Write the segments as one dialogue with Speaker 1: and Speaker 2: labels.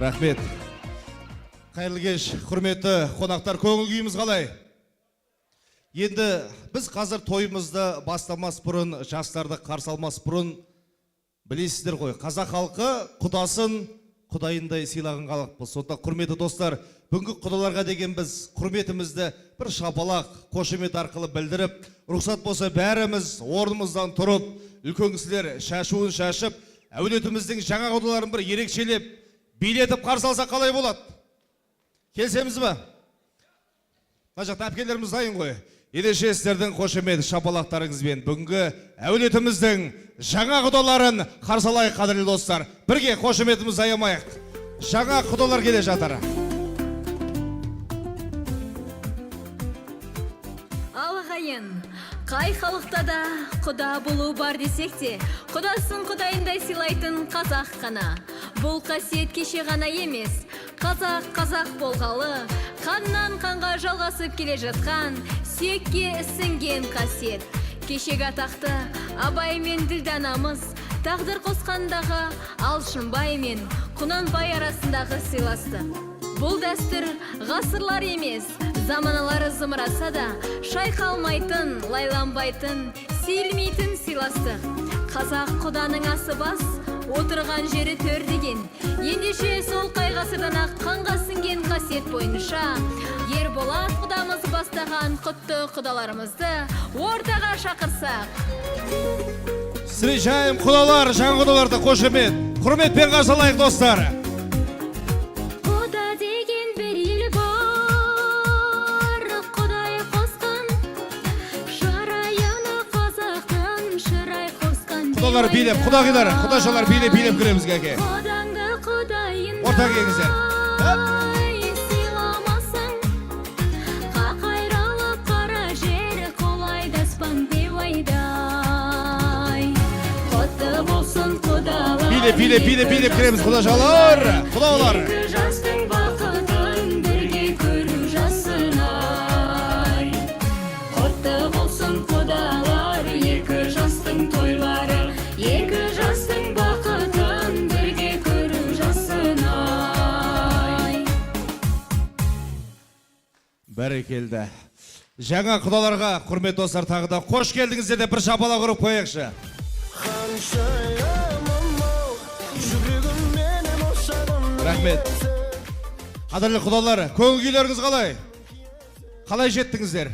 Speaker 1: Рахмет. Қайырлы кеш, құрметті қонақтар, көңіл күйіміз қалай? Енді біз қазір тойымызды бастамас бұрын, жастарды қарсы алмас бұрын, білесіздер ғой, қазақ халқы құдасын құдайындай сыйлаған халықпыз. Сонда құрметті достар, бүгінгі құдаларға деген біз құрметімізді бір шапалақ, қошемет арқылы білдіріп, рұқсат болса бәріміз орнымыздан тұрып, үлкен кісілер шашуын шашып, әулетіміздің жаңа құдаларын бір ерекшелеп, билетіп қарсы алса қалай болады? Келсеміз бе? Мына жақта әпкелеріміз дайын ғой. Ендеше сіздердің қошемет шапалақтарыңызбен бүгінгі әулетіміздің жаңа құдаларын қарсы алайық, қадірлі достар. Бірге қошеметімізді аямайық. Жаңа құдалар келе жатыр.
Speaker 2: Алғайын, қай халықта да құда болу бар десек те, құдасын құдайындай сыйлайтын қазақ қана. Бұл қасиет кеше ғана емес, қазақ болғалы, қаннан қанға жалғасып келе жатқан, сүйекке сіңген қасиет. Кешегі атақты Абай мен Ділданамыз, тағдыр қосқандағы Алшынбай мен Құнанбай арасындағы сыйласты. Бұл дәстүр ғасырлар емес, заманалары зымыраса да, шайқалмайтын, лайланбайтын, сейілмейтін сыйласты. Қазақ құданың асы бас, отырған жері төр деген. Ендеше сол қай ғасырдан-ақ қанға сіңген қасиет бойынша, Ерболат құдамыз бастаған құтты құдаларымызды ортаға шақырсақ.
Speaker 1: Встречаем құдалар, жаңа құдаларды қошемет, құрметпен қарсы алайық, достар.
Speaker 2: Құда деген бір ел бар, Құдай қосқан, шырайына қазақтың шырай қосқан.
Speaker 1: Құдалар билеп, құдағилар, құдашалар билеп кіреміз кәке.
Speaker 2: Құдаңды құдайын
Speaker 1: Орта келіңіздер.
Speaker 2: сыйламасың, қақайралып қара жер қолайдаспан бейуайдай. Құтты болсын құдалар,
Speaker 1: Билеп кіреміз, құдашалар, құдалар.
Speaker 2: екі жастың бақытын бірге көру жасынай. Құтты болсын құдалар, екі жастың тойлары, екі жастың бақытын бірге көру жасынай.
Speaker 1: Бәрекелді. Жаңа құдаларға, құрметті достар, тағы да қош келдіңіздер де бір шапалақ ұрып қояйықшы. Рахмет. Қадірлі құдалар, көңіл күйлеріңіз қалай? Қалай жеттіңіздер?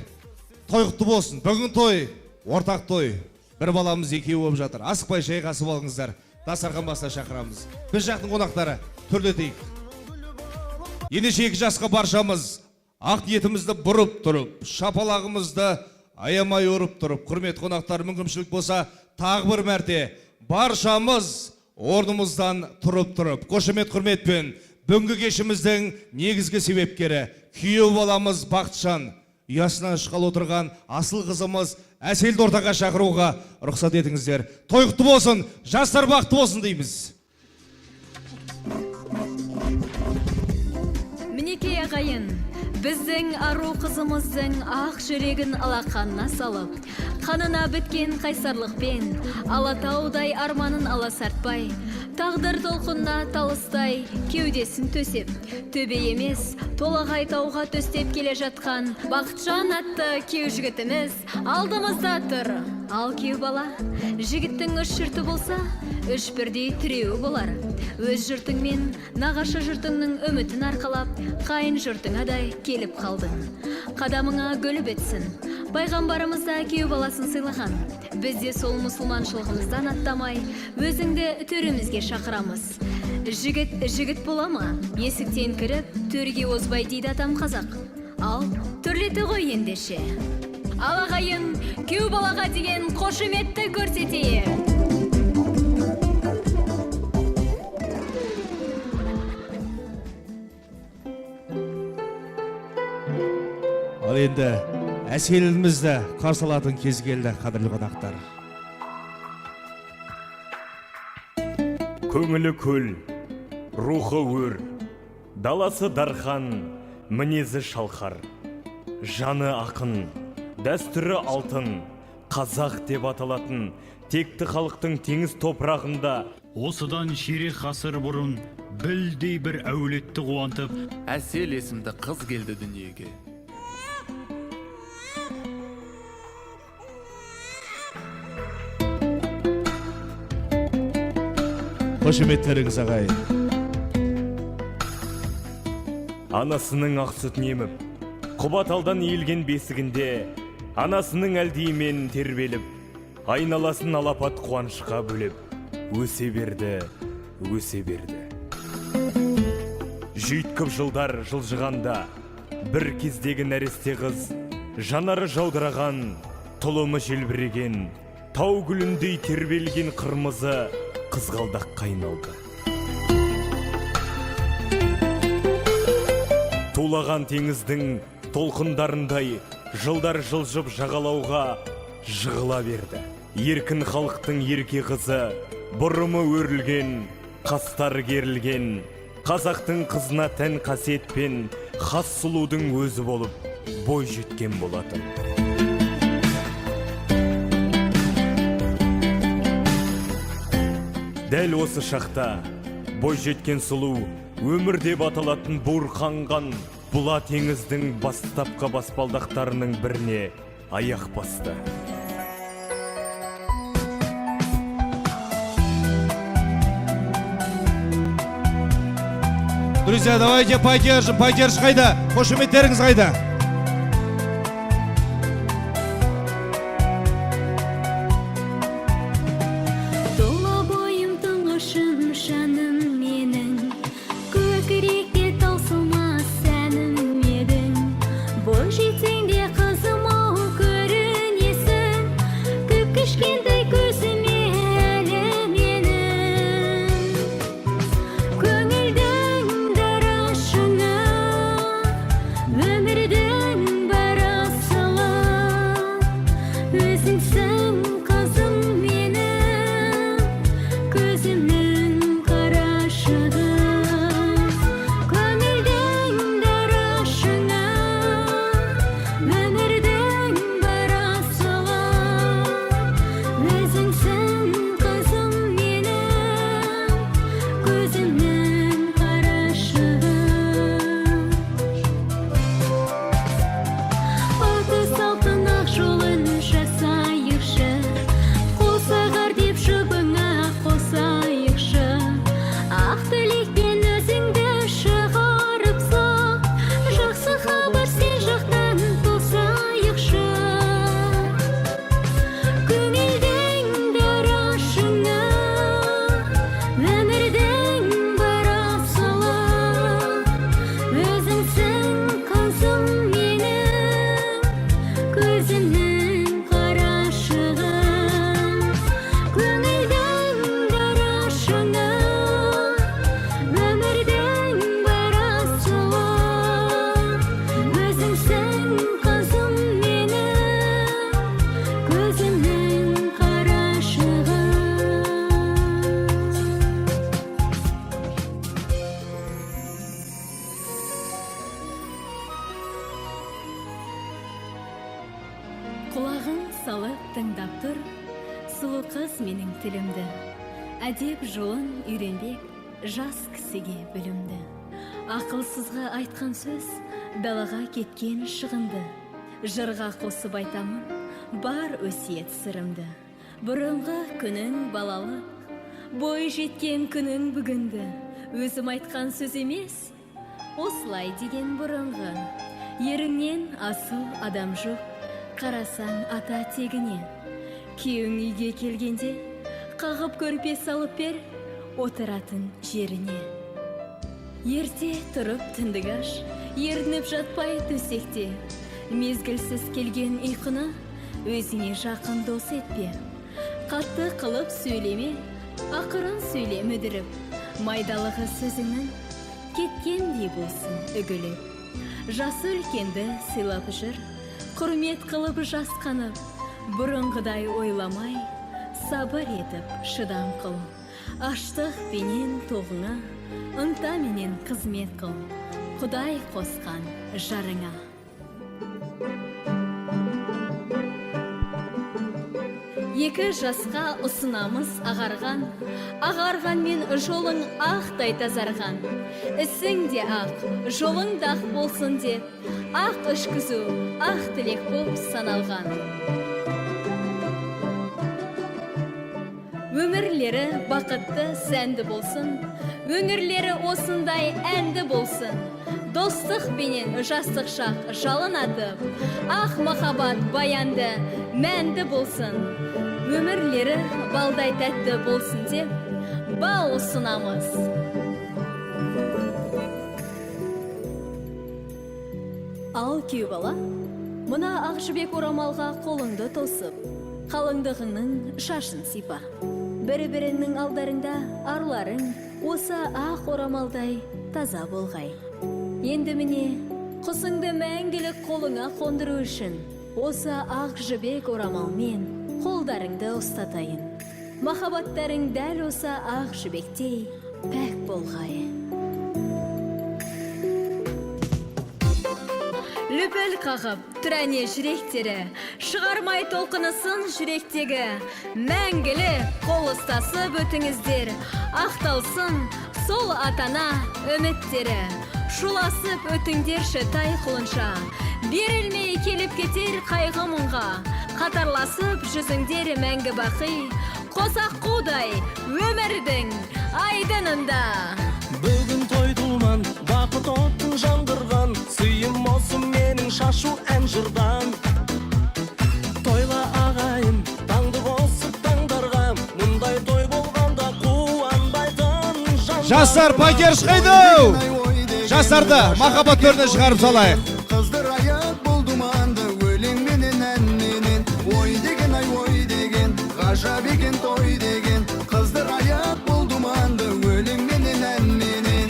Speaker 1: Той құтты болсын. Бүгін той, ортақ той. Бір баламыз екеуі болып жатыр. Асықпай шайғасып алыңыздар. Дастархан басына шақырамыз. Біз жақтың қонақтары төрлетейік. Ендеше екі жасқа баршамыз ақ ниетімізді бұрып тұрып, шапалағымызды аямай ұрып тұрып, құрмет қонақтар, мүмкіншілік болса тағы бір мәрте баршамыз орнымыздан тұрып, қошемет құрметпен бүгінгі кешіміздің негізгі себепкері күйеу баламыз Бақытжан, ұясынан шыққалы отырған асыл қызымыз Әселді ортаға шақыруға рұқсат етіңіздер. Той құтты болсын, жастар бақытты болсын дейміз.
Speaker 2: Мінекей ағайын, біздің ару қызымыздың ақ жүрегін алақанына салып, қанына біткен қайсарлықпен, алатаудай арманын аласартпай, тағдыр толқынына талыстай кеудесін төсеп, төбе емес толағай тауға төстеп келе жатқан Бақытжан атты кеу жігітіміз алдымызда тұр. Ал кеу бала, жігіттің үш жұрты болса, үш бірдей тіреуі болар. Өз жұртыңмен нағашы жұртыңның үмітін арқалап, қайын жұртыңадай келіп қалдың. Қадамыңа гүл бітсін, пайғамбарымызда кеу баласын сыйлаған. Бізде сол мұсылманшылығымыздан аттамай, өзіңді төрімізге шақырамыз. Жігіт бола ма? Есіктен кіріп, төрге озбай дейді атам қазақ. Ал төрлеті ғой ендеше. Ал ағайын, кеу балаға деген қошеметті көрсетейік.
Speaker 1: Ал енді Әселімізді қарсы алатын кез келді, қадірлі қонақтар.
Speaker 3: Көңілі көл, рухы өр, даласы дархан, мінезі шалқар. Жаны ақын, дәстүрі алтын, қазақ деп аталатын текті халықтың теңіз топырағында
Speaker 4: осыдан ширек ғасыр бұрын білдей бір әулетті қуантып,
Speaker 5: әсел есімді қыз келді дүниеге.
Speaker 1: Қошеметтеріңіз ағайын.
Speaker 3: анасының ақ сүтін еміп, Құбаталдан иілген бесігінде анасының әлдиімен тербеліп, айналасын алапат қуанышқа бөлеп, өсе берді. Жүйткіп жылдар жылжығанда, бір кездегі нәресте қыз, жанары жаудыраған, тұлымы желбіреген, тау гүліндей тербелген қырмызы қызғалдаққа айналды. Тулаған теңіздің толқындарындай жылдар жылжып жағалауға жығыла берді. Еркін халықтың ерке қызы, бұрымы өрілген, қастары керілген, қазақтың қызына тән қасиетпен хас сұлудың өзі болып бой жеткен болатын. Дәл осы шақта бой жеткен сұлу өмір деп аталатын буырқанған бұла теңіздің бастапқы баспалдақтарының біріне аяқ басты.
Speaker 1: Друзья, давайте поддержим қайда? Қошеметтеріңіз қайда?
Speaker 2: Құлағын салып тыңдап тұр, сұлу қыз менің тілімді. Әдеп жолын үйренбек, жас кісіге білімді. Ақылсызға айтқан сөз, далаға кеткен шығынды. Жырға қосып айтамын, бар өсиет сырымды. Бұрынғы күнің балалық, бой жеткен күнің бүгінді. Өзім айтқан сөз емес, осылай деген бұрынғы. Еріңнен асыл адам жоқ, қарасаң ата тегіне. Күйеуің үйге келгенде қағып көрпе салып бер, отыратын жеріне. Ерте тұрып түндік аш, ерініп жатпай төсекте. Мезгілсіз келген ұйқыны өзіне жақын дос етпе. Қатты қылып сөйлеме, ақырын сөйле мүдіріп. Майдалығы сөзіңнің кеткендей болсын үгіліп. Жасы үлкенді сыйлап жүр, құрмет қылып жасқанып, бұрынғыдай ойламай, сабыр етіп шыдам қыл. Аштық пенен тоғыңа, ынта менен қызмет қыл. Құдай қосқан жарыңа. Екі жасқа ұсынамыз ағарған мен жолың ақтай тазарған. Ісің де ақ, жолың да ақ болсын деп, ақ ішкізу, ақ тілек боп саналған. Өмірлері бақытты, сәнді болсын, өңірлері осындай әнді болсын. Достық бенен жастық шақ жалын атып, ақ махаббат баянды, мәнді болсын. Өмірлері балдай тәтті болсын деп, бал ұсынамыз. Ал күйеу бала, мына ақ жібек орамалға қолыңды тосып, қалыңдығыңның шашын сипа. Бірі-біріңнің алдарында арларың осы ақ орамалдай таза болғай. Енді міне, құсыңды мәңгілік қолыңа қондыру үшін осы ақ жібек орамалмен қолдарыңды ұстатайын. Махаббаттарың дәл осы ақ жібектей пәк болғай. Лүпіл қағып, түрәне жүректері, шығармай толқынысын жүректегі. Мәңгілі қол ұстасып өтіңіздер, ақталсын сол атана үміттері. Шуласып өтіңдерші тай құлынша, берілмей келіп кетер қайғы мұңға. Қатарласып жүзіңдер мәңгі бақи, қосақ қудай өмірдің айдынында.
Speaker 6: Бүгін той думан, бақыт оттың жандырған, сүйім осы менің шашу ән жырдан. Тойла ағайын, таңды қосып таңдарға, мұндай той болғанда қуанбайтын жандар.
Speaker 1: Жастар, пойдерш қайду! Жастарды махаббат төріне шығарып салайық.
Speaker 7: Қыздыр аяқ бұл думанды, өлең менен ән менен. Ой деген, ай ой деген, ғажап екен той деген. Қыздыр аяқ бұл думанды, өлең менен ән менен.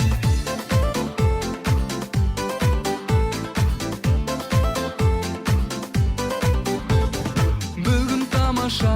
Speaker 7: Бүгін тамаша,